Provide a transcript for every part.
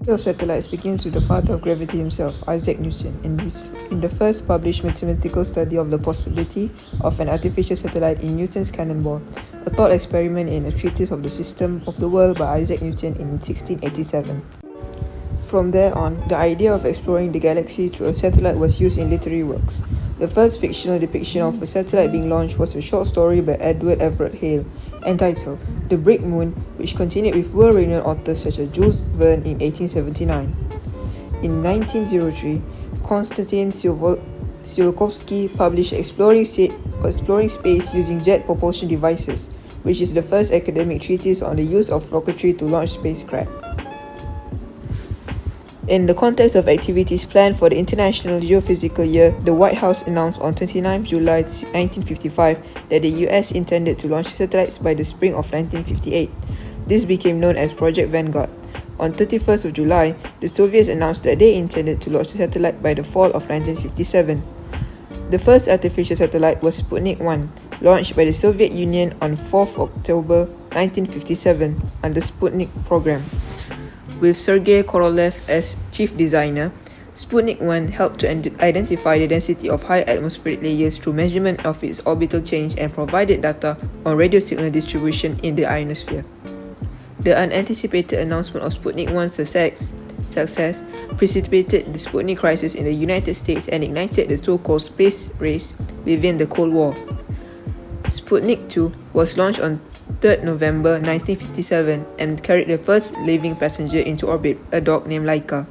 The of satellites begins with the father of gravity himself, Isaac Newton, in the first published mathematical study of the possibility of an artificial satellite in Newton's cannonball, a thought experiment in a treatise of the system of the world by Isaac Newton in 1687. From there on, the idea of exploring the galaxy through a satellite was used in literary works. The first fictional depiction of a satellite being launched was a short story by Edward Everett Hale, entitled The Brick Moon, which continued with world-renowned authors such as Jules Verne in 1879. In 1903, Konstantin Tsiolkovsky published Exploring Space Using Jet Propulsion Devices, which is the first academic treatise on the use of rocketry to launch spacecraft. In the context of activities planned for the International Geophysical Year, the White House announced on 29 July 1955 that the US intended to launch satellites by the spring of 1958. This became known as Project Vanguard. On 31st of July, the Soviets announced that they intended to launch a satellite by the fall of 1957. The first artificial satellite was Sputnik 1, launched by the Soviet Union on 4th October 1957 under Sputnik program. With Sergei Korolev as chief designer, Sputnik 1 helped to identify the density of high atmospheric layers through measurement of its orbital change and provided data on radio signal distribution in the ionosphere. The unanticipated announcement of Sputnik 1's success precipitated the Sputnik crisis in the United States and ignited the so-called space race within the Cold War. Sputnik 2 was launched on 3rd November 1957 and carried the first living passenger into orbit, a dog named Laika.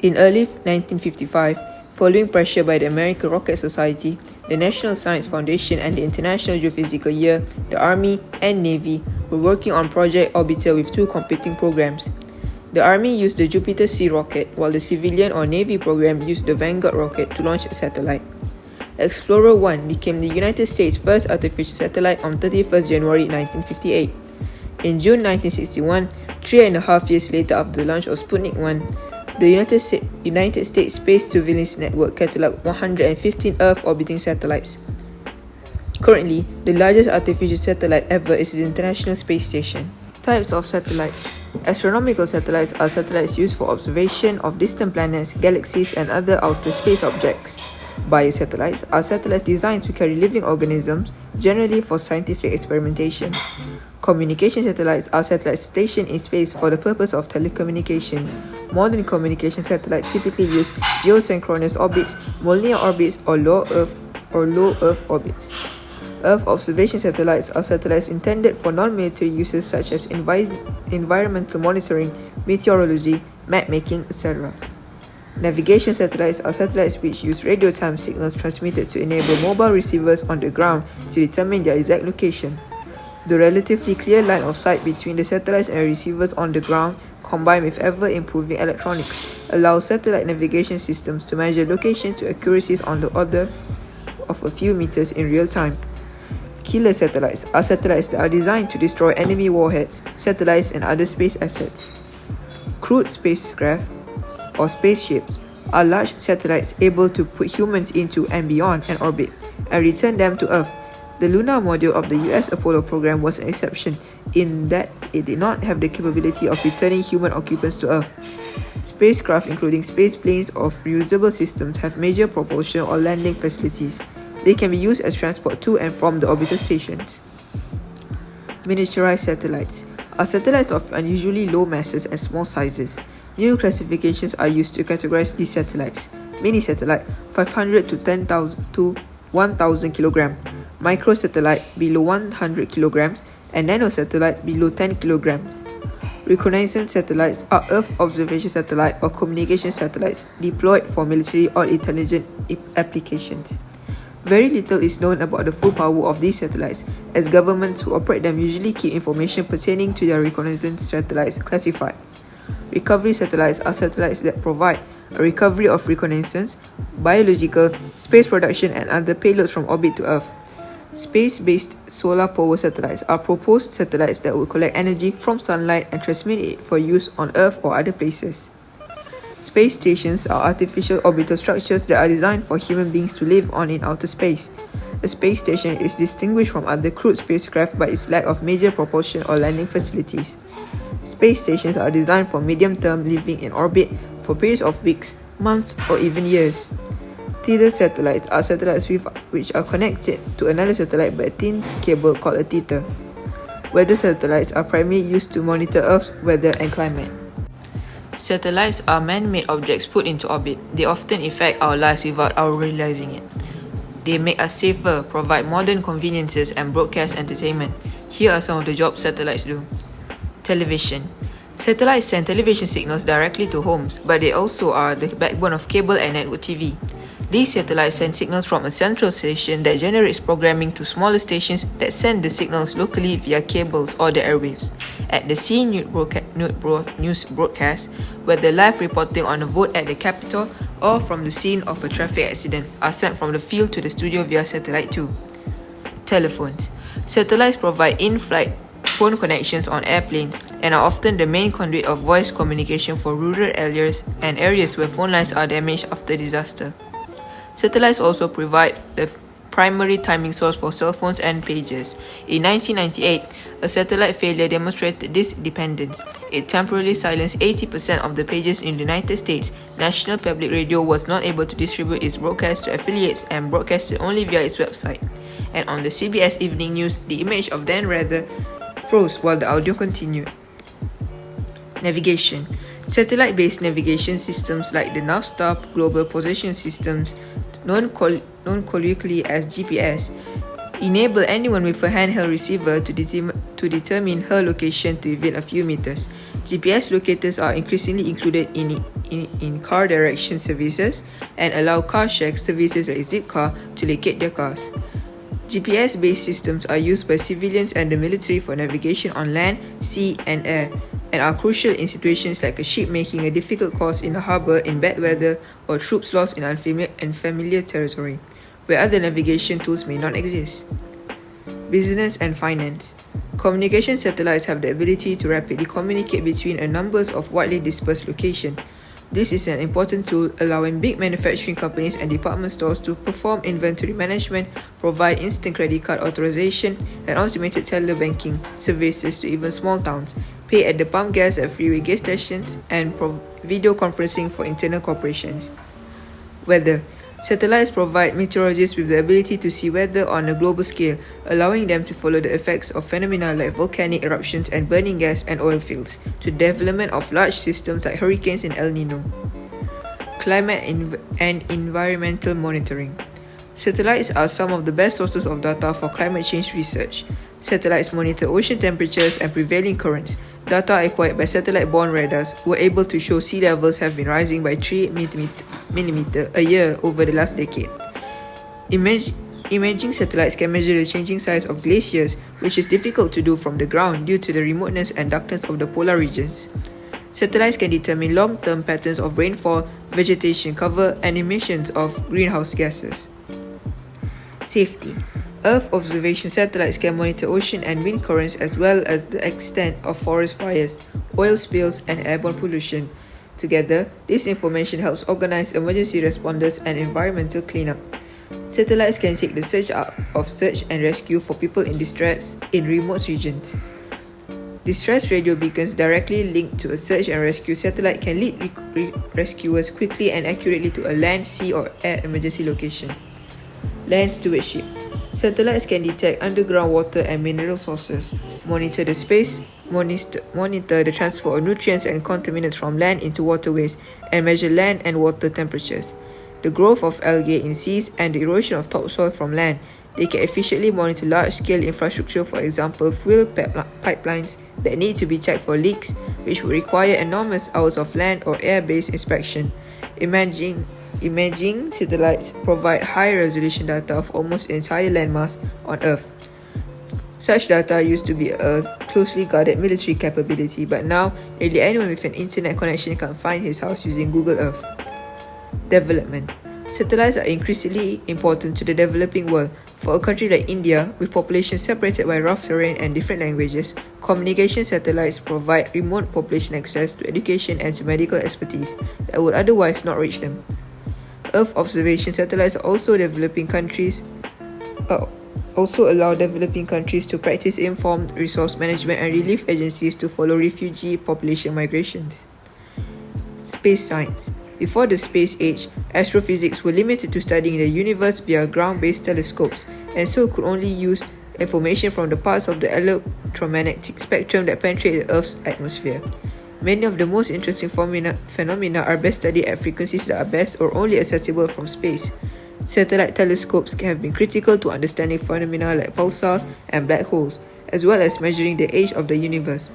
In early 1955, following pressure by the American Rocket Society, the National Science Foundation and the International Geophysical Year, the Army and Navy were working on Project Orbiter with two competing programs. The Army used the Jupiter C rocket, while the civilian or Navy program used the Vanguard rocket to launch a satellite. Explorer 1 became the United States' first artificial satellite on 31st January 1958. In June 1961, 3.5 years later after the launch of Sputnik 1, the United States Space Surveillance Network catalogued 115 Earth-orbiting satellites. Currently, the largest artificial satellite ever is the International Space Station. Types of satellites. Astronomical satellites are satellites used for observation of distant planets, galaxies, and other outer space objects. Biosatellites are satellites designed to carry living organisms, generally for scientific experimentation. Communication satellites are satellites stationed in space for the purpose of telecommunications. Modern communication satellites typically use geosynchronous orbits, molniya orbits, or low Earth orbits. Earth observation satellites are satellites intended for non-military uses such as environmental monitoring, meteorology, map-making, etc. Navigation satellites are satellites which use radio time signals transmitted to enable mobile receivers on the ground to determine their exact location. The relatively clear line of sight between the satellites and receivers on the ground, combined with ever-improving electronics, allows satellite navigation systems to measure location to accuracies on the order of a few meters in real time. Killer satellites are satellites that are designed to destroy enemy warheads, satellites, and other space assets. Crewed spacecraft or spaceships are large satellites able to put humans into and beyond an orbit and return them to Earth. The lunar module of the US Apollo program was an exception in that it did not have the capability of returning human occupants to Earth. Spacecraft, including space planes or reusable systems, have major propulsion or landing facilities. They can be used as transport to and from the orbital stations. Miniaturized satellites are satellites of unusually low masses and small sizes. New classifications are used to categorize these satellites. Mini satellite 500 to 10,000 to 1,000 kg, microsatellite below 100 kg, and nanosatellite below 10 kg. Reconnaissance satellites are Earth observation satellite or communication satellites deployed for military or intelligence applications. Very little is known about the full power of these satellites, as governments who operate them usually keep information pertaining to their reconnaissance satellites classified. Recovery satellites are satellites that provide a recovery of reconnaissance, biological, space production, and other payloads from orbit to Earth. Space-based solar power satellites are proposed satellites that will collect energy from sunlight and transmit it for use on Earth or other places. Space stations are artificial orbital structures that are designed for human beings to live on in outer space. A space station is distinguished from other crewed spacecraft by its lack of major propulsion or landing facilities. Space stations are designed for medium-term living in orbit for periods of weeks, months, or even years. Tether satellites are satellites which are connected to another satellite by a thin cable called a tether. Weather satellites are primarily used to monitor Earth's weather and climate. Satellites are man-made objects put into orbit. They often affect our lives without our realizing it. They make us safer, provide modern conveniences, and broadcast entertainment. Here are some of the jobs satellites do. Television. Satellites send television signals directly to homes, but they also are the backbone of cable and network TV. These satellites send signals from a central station that generates programming to smaller stations that send the signals locally via cables or the airwaves. At the C news broadcast, whether live reporting on a vote at the Capitol or from the scene of a traffic accident, are sent from the field to the studio via satellite too. Telephones. Satellites provide in-flight phone connections on airplanes and are often the main conduit of voice communication for rural areas and areas where phone lines are damaged after disaster. Satellites also provide the primary timing source for cell phones and pagers. In 1998, a satellite failure demonstrated this dependence. It temporarily silenced 80% of the pagers in the United States. National Public Radio was not able to distribute its broadcast to affiliates and broadcasted only via its website. And on the CBS Evening News, the image of Dan Rather froze while the audio continued. Navigation. Satellite-based navigation systems like the Navstar Global Position Systems, known colloquially as GPS, enable anyone with a handheld receiver to determine her location to within a few meters. GPS locators are increasingly included in car direction services and allow car share services like Zipcar to locate their cars. GPS-based systems are used by civilians and the military for navigation on land, sea, and air, and are crucial in situations like a ship making a difficult course in a harbor in bad weather or troops lost in unfamiliar territory, where other navigation tools may not exist. Business and finance. Communication satellites have the ability to rapidly communicate between a number of widely dispersed locations. This is an important tool allowing big manufacturing companies and department stores to perform inventory management, provide instant credit card authorization, and automated teller banking services to even small towns, pay at the pump gas at freeway gas stations, and video conferencing for internal corporations. Weather. Satellites provide meteorologists with the ability to see weather on a global scale, allowing them to follow the effects of phenomena like volcanic eruptions and burning gas and oil fields, to the development of large systems like hurricanes and El Nino. Climate and environmental monitoring. Satellites are some of the best sources of data for climate change research. Satellites monitor ocean temperatures and prevailing currents. Data acquired by satellite-borne radars were able to show sea levels have been rising by 3 millimeters a year over the last decade. Imaging satellites can measure the changing size of glaciers, which is difficult to do from the ground due to the remoteness and darkness of the polar regions. Satellites can determine long-term patterns of rainfall, vegetation cover, and emissions of greenhouse gases. Safety. Earth observation satellites can monitor ocean and wind currents as well as the extent of forest fires, oil spills, and airborne pollution. Together, this information helps organize emergency responders and environmental cleanup. Satellites can take the search and rescue for people in distress in remote regions. Distress radio beacons directly linked to a search and rescue satellite can lead rescuers quickly and accurately to a land, sea, or air emergency location. Land stewardship. Satellites can detect underground water and mineral sources, monitor the transfer of nutrients and contaminants from land into waterways, and measure land and water temperatures. The growth of algae in seas and the erosion of topsoil from land. They can efficiently monitor large-scale infrastructure, for example, fuel pipelines that need to be checked for leaks, which would require enormous hours of land or air-based inspection. Imaging satellites provide high-resolution data of almost the entire landmass on Earth. Such data used to be a closely guarded military capability, but now nearly anyone with an internet connection can find his house using Google Earth. Development. Satellites are increasingly important to the developing world. For a country like India, with populations separated by rough terrain and different languages, communication satellites provide remote population access to education and to medical expertise that would otherwise not reach them. Earth observation satellites are also developing countries also allow developing countries to practice informed resource management and relief agencies to follow refugee population migrations. Space science. Before the space age, astrophysics were limited to studying the universe via ground-based telescopes, and so could only use information from the parts of the electromagnetic spectrum that penetrate the Earth's atmosphere. Many of the most interesting phenomena are best studied at frequencies that are best or only accessible from space. Satellite telescopes have been critical to understanding phenomena like pulsars and black holes, as well as measuring the age of the universe.